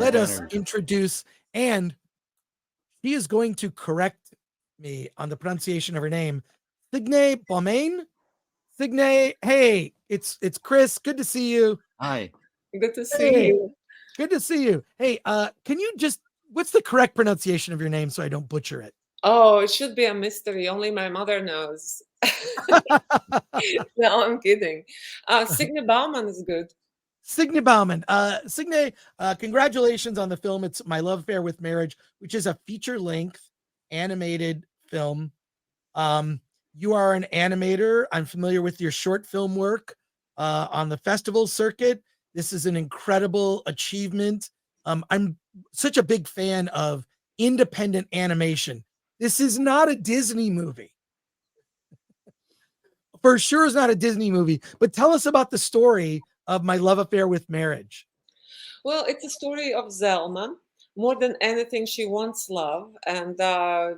let us honor. introduce, and he is going to correct me on the pronunciation of her name, Signe Baumane. Signe, hey, it's Chris. Good to see you. Hi. Good to see Hey, you. good to see you. Hey, can you just what's the correct pronunciation of your name so I don't butcher it? Oh, it should be a mystery. Only my mother knows. No, I'm kidding. Signe Bauman is good. Signe Baumane. Signe, congratulations on the film. It's My Love Affair with Marriage, which is a feature-length animated film. You are an animator. I'm familiar with your short film work on the festival circuit. This is an incredible achievement. I'm such a big fan of independent animation. This is not a Disney movie. For sure is not a Disney movie, but tell us about the story of My Love Affair with Marriage. Well, it's a story of Zelma. More than anything, she wants love, and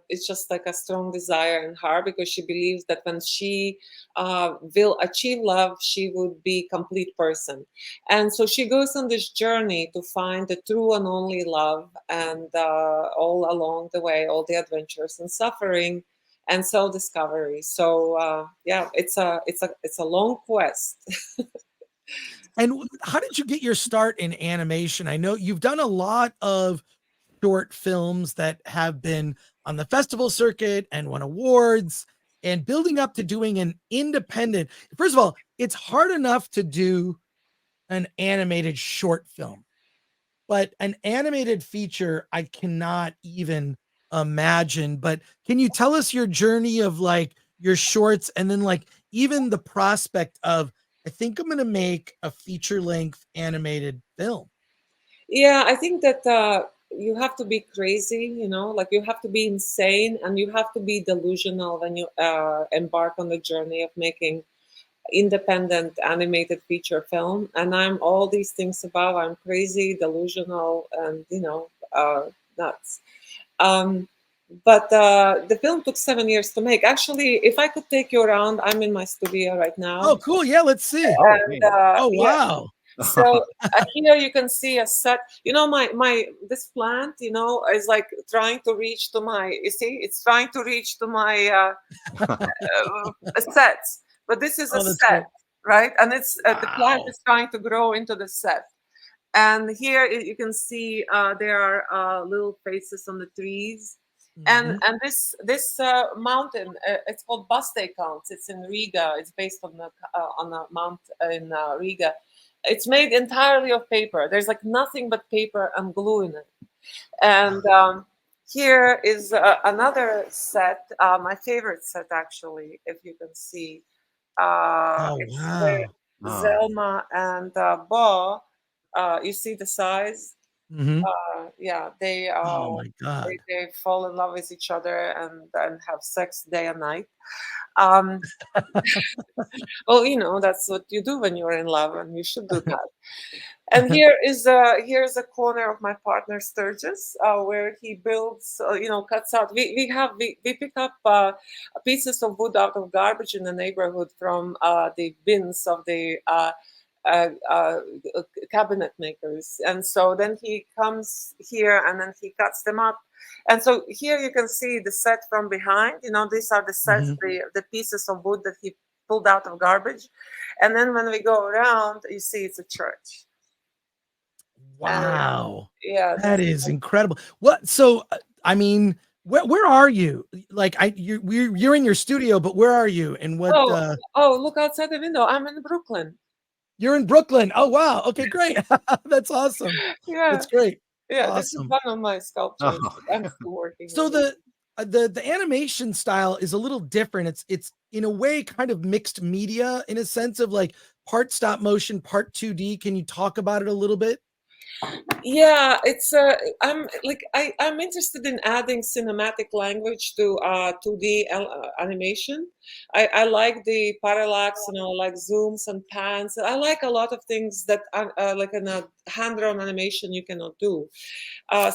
it's just like a strong desire in her because she believes that when she will achieve love, she would be a complete person. And so she goes on this journey to find the true and only love, and all along the way, all the adventures and suffering and self-discovery. So yeah, it's a long quest. And how did you get your start in animation? I know you've done a lot of short films that have been on the festival circuit and won awards and building up to doing an independent. First of all, it's hard enough to do an animated short film, but an animated feature, I cannot even imagine. But can you tell us your journey of like your shorts and then like even the prospect of, I think I'm going to make a feature length animated film? Yeah, I think that you have to be crazy, like you have to be insane and you have to be delusional when you embark on the journey of making independent animated feature film. And I'm all these things about. I'm crazy, delusional, and nuts. Um, but the film took 7 years to make. Actually, if I could take you around, I'm in my studio right now. Oh, cool. Yeah, let's see. Oh, And Oh, yeah, wow. so here you can see a set. My this plant, is like trying to reach to my. You see, it's trying to reach to my sets. But this is a Oh, that's great. set, right? And it's the plant Wow. is trying to grow into the set. And here you can see there are little faces on the trees. And Mhm. this mountain, it's called Baste Counts. It's in Riga. It's based on a mount in Riga. It's made entirely of paper. There's like nothing but paper and glue in it. And here is another set, my favorite set actually, if you can see. Oh, It's where wow. oh, Zelma and Bo. You see the size. Mhm. Yeah, Oh my God. they fall in love with each other and have sex day and night. Um, well, that's what you do when you're in love, and you should do that. And here's a corner of my partner Sturgis, where he builds, cuts out. We pick up pieces of wood out of garbage in the neighborhood from the bins of the uh, uh, cabinet makers, and so then he comes here and then he cuts them up. And so here you can see the set from behind. These are the sets, Mhm. the pieces of wood that he pulled out of garbage. And then when we go around, you see it's a church. And Wow. yeah, That is incredible. What so I mean, where are you? Like you're in your studio, but where are you? And what oh, look outside the window. I'm in Brooklyn. you're in Brooklyn. Oh wow. Okay, great. That's awesome. Yeah, That's great. yeah. This is Awesome. one of my sculptures. oh. I'm still working So on it. the animation style is a little different. It's in a way kind of mixed media in a sense of like part stop motion, part 2D. Can you talk about it a little bit? Yeah, it's I'm interested in adding cinematic language to 2D animation. I like the parallax, like zooms and pans. I like a lot of things that are like in a hand-drawn animation you cannot do.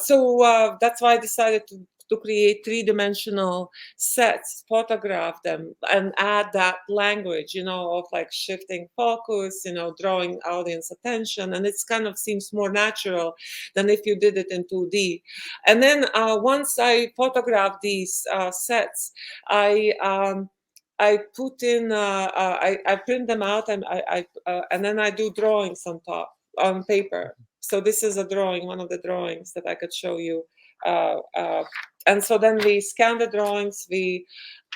So that's why I decided to to create three-dimensional sets, photograph them, and add that language, of like shifting focus, drawing audience attention, and it's kind of seems more natural than if you did it in 2D. And then once I photograph these sets, I put in, I print them out, and then I do drawings on top on paper. So this is a drawing, one of the drawings that I could show you. And so then we scan the drawings, we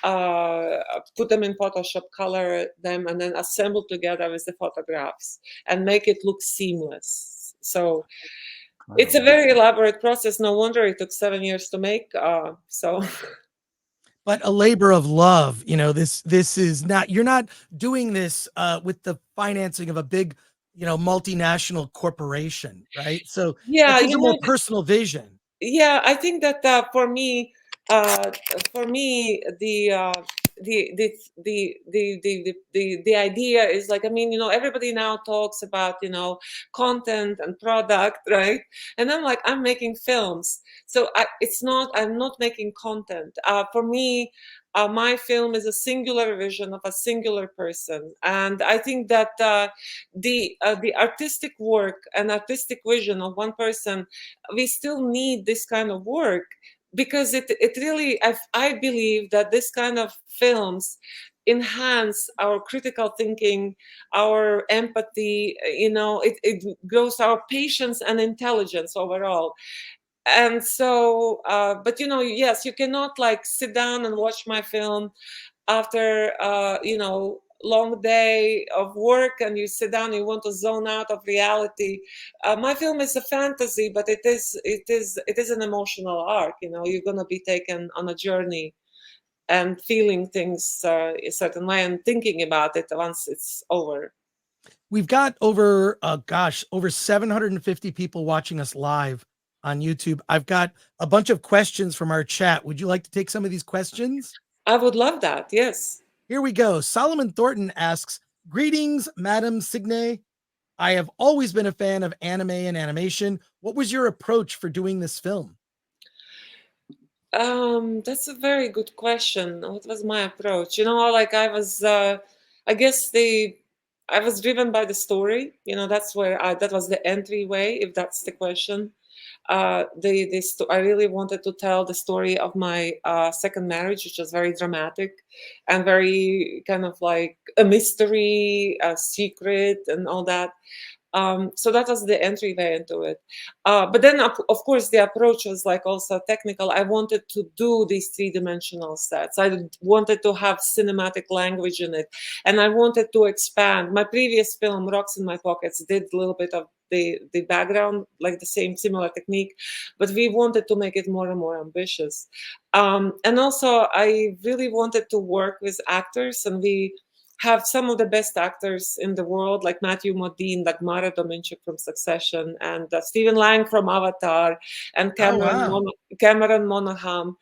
put them in Photoshop, color them, and then assemble together with the photographs and make it look seamless. So it's a very elaborate process. No wonder it took 7 years to make. But a labor of love. This is not, you're not doing this with the financing of a big, multinational corporation, right? So that Yeah, gives a more personal vision. yeah, I think that uh, for me, the idea is like, I mean, everybody now talks about, content and product, right? And I'm like, I'm making films, so I'm not making content. For me, my film is a singular vision of a singular person, and I think that the artistic work and artistic vision of one person, we still need this kind of work, because it really, I believe that this kind of films enhance our critical thinking, our empathy, it grows our patience and intelligence overall. And so but yes, you cannot like sit down and watch my film after long day of work, and you sit down, you want to zone out of reality. My film is a fantasy, but it is an emotional arc. You're going to be taken on a journey and feeling things a certain way and thinking about it once it's over. We've got over 750 people watching us live on YouTube. I've got a bunch of questions from our chat. Would you like to take some of these questions? I would love that. Yes. Here we go. Solomon Thornton asks, greetings, Madam Signe. I have always been a fan of anime and animation. What was your approach for doing this film? That's a very good question. What was my approach? Like I guess I was driven by the story. That's where that was the entryway, if that's the question. I really wanted to tell the story of my second marriage, which was very dramatic and very kind of like a mystery, a secret, and all that. So that was the entryway into it. But then, of course, the approach was like also technical. I wanted to do these three-dimensional sets. I wanted to have cinematic language in it, and I wanted to expand. My previous film, Rocks in My Pockets, did a little bit of the background, like the same similar technique, but we wanted to make it more and more ambitious. And also, I really wanted to work with actors, and we have some of the best actors in the world, like Matthew Modine, like Mara Dominchuk from Succession, and Stephen Lang from Avatar, and Oh, wow. Cameron Monaghan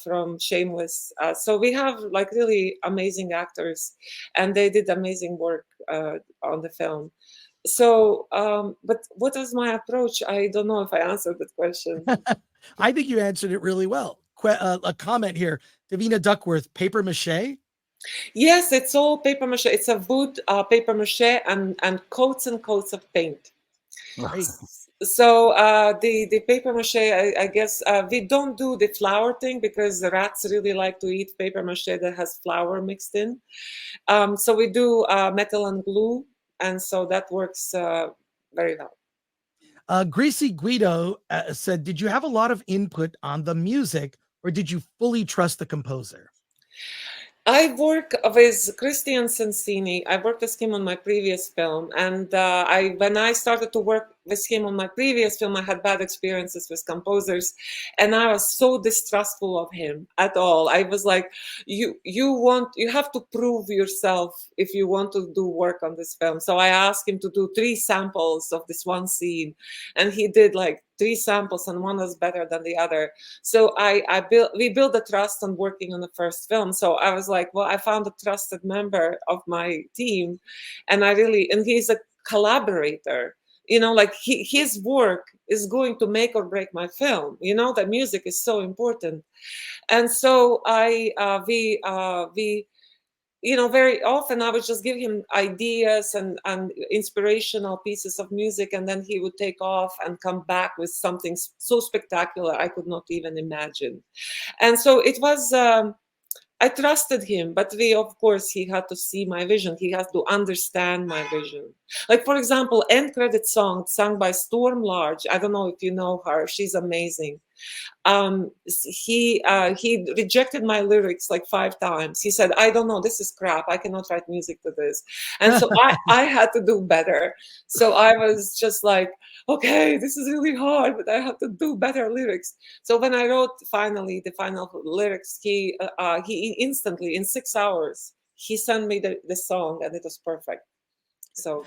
from Shameless. So we have like really amazing actors, and they did amazing work on the film. So, but what was my approach? I don't know if I answered that question. I think you answered it really well. A comment here. Davina Duckworth, paper mache? Yes, it's all paper mache. It's a wood paper mache and coats and coats of paint. Great. So the paper mache, I guess we don't do the flour thing because the rats really like to eat paper mache that has flour mixed in. So we do metal and glue, and so that works very well. Greasy Guido said, did you have a lot of input on the music, or did you fully trust the composer? I work with Christian Sensini. I worked with him on my previous film, and when I started to work with him on my previous film, I had bad experiences with composers, and I was so distrustful of him at all. I was like, you have to prove yourself if you want to do work on this film. So I asked him to do 3 samples of this one scene, and he did like 3 samples, and one was better than the other. So we built the trust on working on the first film. So I was like, well, I found a trusted member of my team, and and he's a collaborator. like his work is going to make or break my film. The music is so important. And so we very often I would just give him ideas and inspirational pieces of music, and then he would take off and come back with something so spectacular I could not even imagine. And so it was, I trusted him, but of course, he had to see my vision. He had to understand my vision. Like, for example, end credit song sung by Storm Large. I don't know if you know her. She's amazing. He rejected my lyrics like 5 times. He said, I don't know, this is crap, I cannot write music to this. And so I had to do better. So I was just like, okay, this is really hard, but I have to do better lyrics. So when I wrote finally the final lyrics, he instantly, in 6 hours, he sent me the song, and it was perfect. So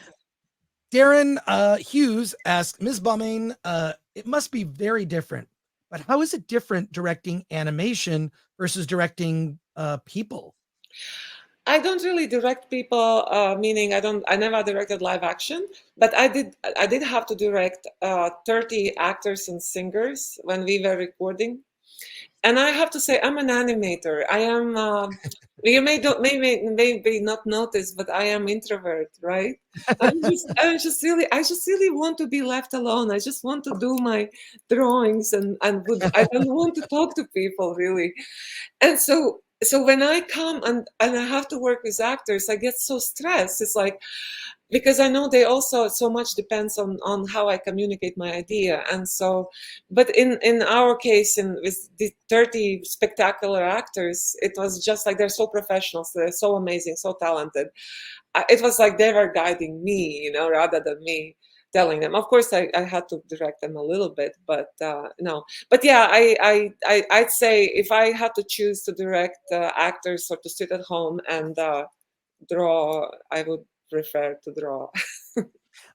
Darren Hughes asks, Ms. Baumane, it must be very different, but how is it different directing animation versus directing people? I don't really direct people, meaning I never directed live action, but I did have to direct 30 actors and singers when we were recording. And I have to say, I'm an animator. I am, you maybe not notice, but I am introvert, right? I just really want to be left alone. I just want to do my drawings, I don't want to talk to people really. And so when I come and I have to work with actors, I get so stressed. It's like, because I know they also, so much depends on how I communicate my idea. And so, but in our case, with the 30 spectacular actors, it was just like, they're so professional, so they're so amazing, so talented. It was like they were guiding me, rather than me telling them. Of course, I had to direct them a little bit, but no. But yeah, I'd say if I had to choose to direct actors or to sit at home and draw, I would prefer to draw.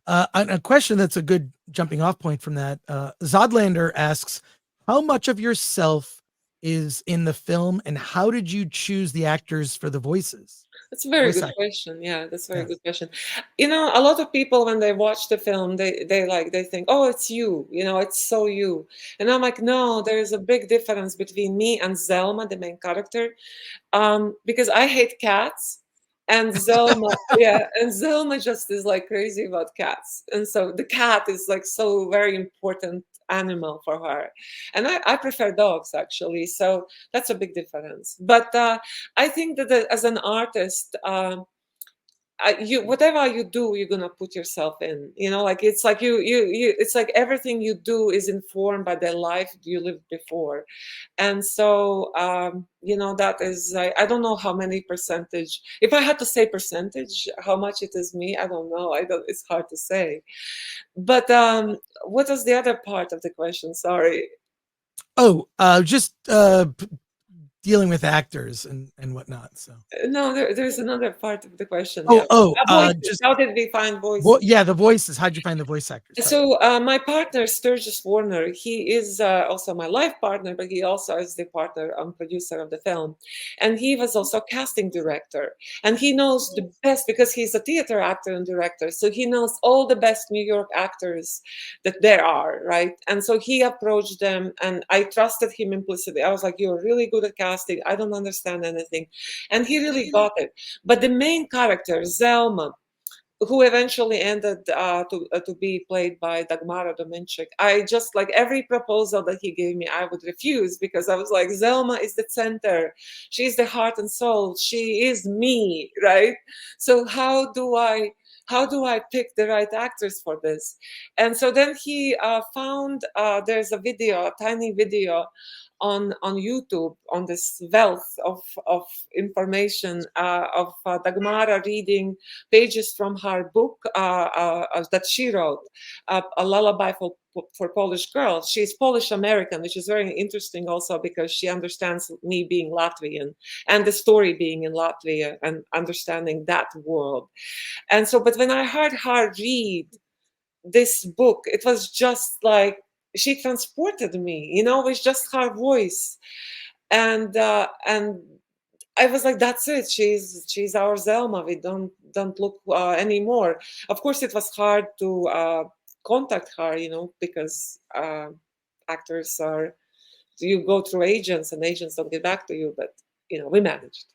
A question that's a good jumping off point from that. Zodlander asks, how much of yourself is in the film, and how did you choose the actors for the voices? That's a very good question. Yeah, that's a very good question. A lot of people, when they watch the film, they think, oh, it's you, it's so you. And I'm like, no, there is a big difference between me and Zelma, the main character, because I hate cats. And Zelma, yeah, and Zelma just is like crazy about cats. And so the cat is like so very important animal for her. And I prefer dogs, actually. So that's a big difference. But I think that as an artist, whatever you do, you're gonna put yourself in. Like it's like it's like everything you do is informed by the life you lived before. And so that is, I don't know how many percentage. If I had to say percentage, how much it is me, I don't know. It's hard to say. But what was the other part of the question? Sorry. Oh, just dealing with actors and whatnot. So no, there's another part of the question. Just how did we find voices? The voices. How'd you find the voice actors? So my partner Sturgis Warner, he is also my life partner, but he also is the partner and producer of the film, and he was also casting director, and he knows the best because he's a theater actor and director, so he knows all the best New York actors that there are, right? And so he approached them, and I trusted him implicitly. I was like, you're really good at casting, I don't understand anything, and he really got it. But the main character, Zelma, who eventually ended to be played by Dagmara Dominchik, I just, like, every proposal that he gave me, I would refuse, because I was like, Zelma is the center. She's the heart and soul. She is me, right? So how do I pick the right actors for this? And so then he found, there's a video, a tiny video on YouTube, on this wealth of information of Dagmara reading pages from her book that she wrote, A Lullaby for Polish Girls. She's Polish American, which is very interesting also because she understands me being Latvian and the story being in Latvia and understanding that world. And so, but when I heard her read this book, it was just like she transported me, with just her voice. And I was like, that's it. She's our Zelma. We don't look anymore. Of course, it was hard to contact her, because actors are, you go through agents and agents don't get back to you, but we managed.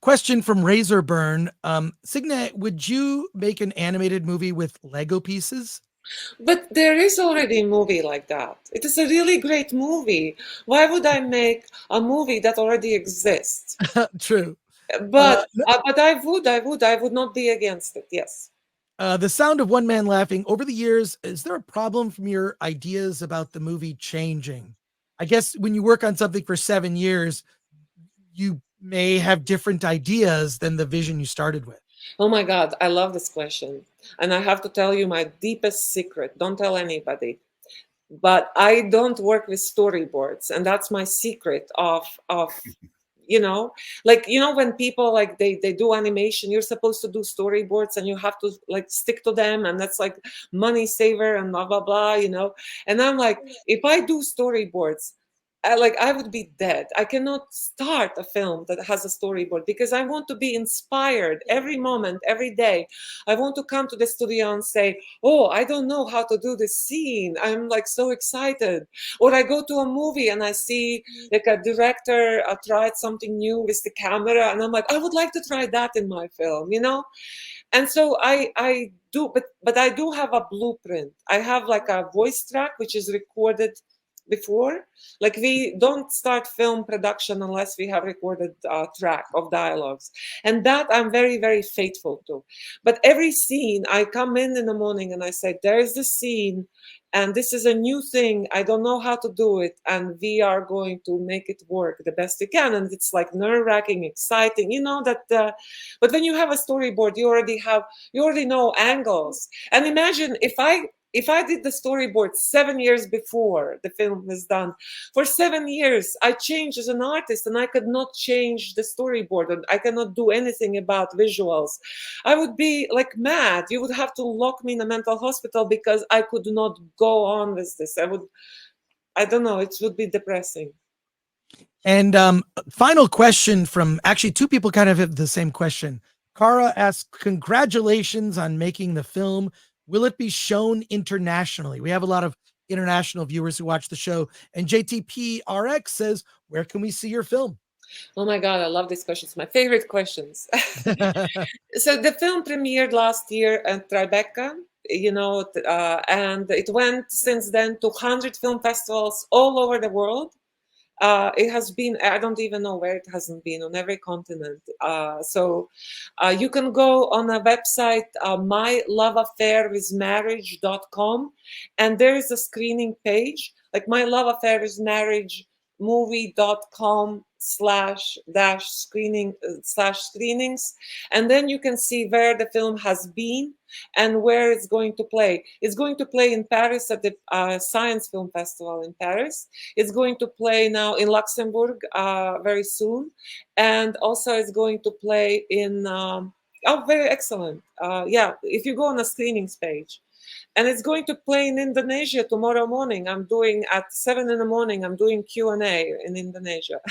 Question from Razorburn. Signe, would you make an animated movie with Lego pieces? But there is already a movie like that. It is a really great movie. Why would I make a movie that already exists? True. But I would not be against it. Yes. The Sound of One Man Laughing. Over the years, is there a problem from your ideas about the movie changing? I guess when you work on something for 7 years, you may have different ideas than the vision you started with. Oh my God, I love this question. And I have to tell you my deepest secret. Don't tell anybody. But I don't work with storyboards, and that's my secret of you know like when people like they do animation, you're supposed to do storyboards and you have to like stick to them, and that's like money saver and blah blah blah. And I'm like, if I do storyboards, I would be dead. I cannot start a film that has a storyboard because I want to be inspired every moment, every day. I want to come to the studio and say, oh, I don't know how to do this scene. I'm like so excited. Or I go to a movie and I see like a director tried something new with the camera, and I'm like, I would like to try that in my film. And so I do, but I do have a blueprint. I have like a voice track which is recorded before. Like, we don't start film production unless we have recorded a track of dialogues, and that I'm very very faithful to. But every scene, I come in the morning and I say, there is the scene, and this is a new thing. I don't know how to do it, and we are going to make it work the best we can. And it's like nerve-wracking, exciting, that. But when you have a storyboard, you already know angles. And imagine if I did the storyboard 7 years before the film was done. For 7 years, I changed as an artist, and I could not change the storyboard, and I cannot do anything about visuals. I would be like mad. You would have to lock me in a mental hospital because I could not go on with this. I don't know, it would be depressing. And final question from actually two people kind of have the same question. Cara asks, congratulations on making the film. Will it be shown internationally? We have a lot of international viewers who watch the show. And JTPRX says, where can we see your film? Oh my God, I love these questions. My favorite questions. So the film premiered last year at Tribeca, and it went since then to 100 film festivals all over the world. It has been, I don't even know where it hasn't been, on every continent. So you can go on a website, myloveaffairwithmarriage.com, and there is a screening page, like My Love Affair with Marriage movie.com/screenings, and then you can see where the film has been and where it's going to play. It's going to play in Paris at the Science Film Festival in Paris. It's going to play now in Luxembourg very soon, and also it's going to play in very excellent. Yeah, if you go on a screenings page. And it's going to play in Indonesia tomorrow morning. I'm doing at 7 in the morning. I'm doing Q&A in Indonesia.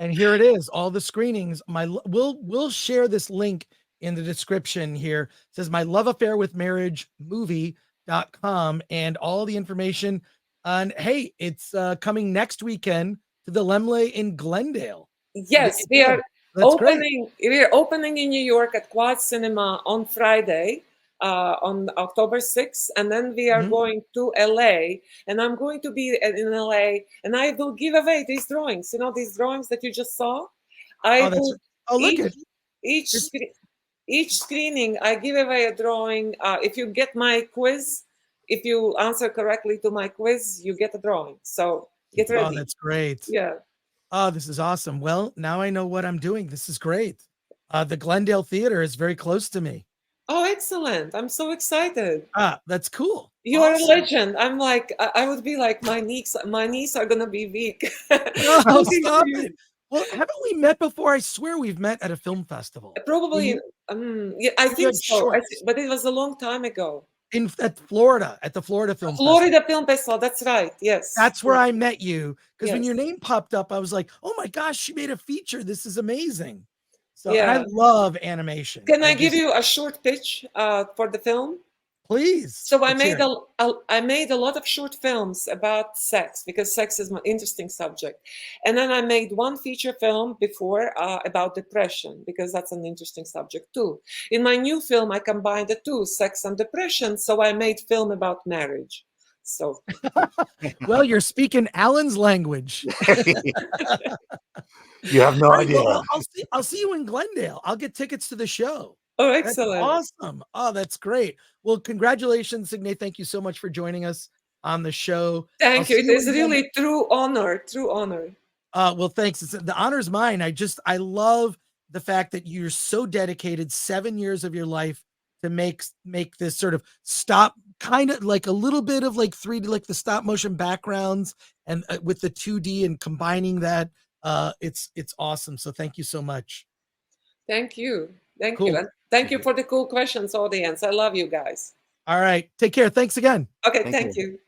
And here it is, all the screenings. We'll share this link in the description here. It says My Love Affair with Marriage movie.com, and all the information on, hey, it's coming next weekend to the Lemley in Glendale. Yes, we are opening. We're opening in New York at Quad Cinema on Friday, on October 6th, and then we are going to LA, and I'm going to be in LA, and I will give away these drawings. These drawings that you just saw. Each screening, I give away a drawing. If you get my quiz, if you answer correctly to my quiz, you get a drawing. So get ready. Oh, that's great. Yeah. Oh, this is awesome. Well, now I know what I'm doing. This is great. The Glendale Theater is very close to me. Oh, excellent. I'm so excited. That's cool. You are a legend. I'm like, I would be like, my knees are going to be weak. No, stop it. Well, haven't we met before? I swear we've met at a film festival. Probably. Yeah, I think so. But it was a long time ago. At Florida, at the Florida Film Festival. Florida Film Festival. That's right. Yes. That's where I met you. Because when your name popped up, I was like, oh my gosh, she made a feature. This is amazing. So I love animation. Can I give you a short pitch for the film? Please. So I Let's hear made it. I made a lot of short films about sex because sex is an interesting subject, and then I made one feature film before about depression because that's an interesting subject too. In my new film, I combined the two, sex and depression. So I made film about marriage. So Well, you're speaking Alan's language. You have no All right, idea. well, I'll see you in Glendale. I'll get tickets to the show. oh, That's excellent! awesome. Oh, that's great. Well, congratulations, Signe. Thank you so much for joining us on the show. I'll Thank you. see It you is in Glendale. really true honor. True honor. Well, thanks. The honor's mine. I love the fact that you're so dedicated, 7 years of your life to make this sort of stop, kind of like a little bit of like 3D, like the stop motion backgrounds, and with the 2D and combining that. It's awesome. So thank you so much. Thank you. Thank you. Cool. And thank you for the cool questions, audience. I love you guys. All right. Take care. Thanks again. Okay, Thank thank you. you.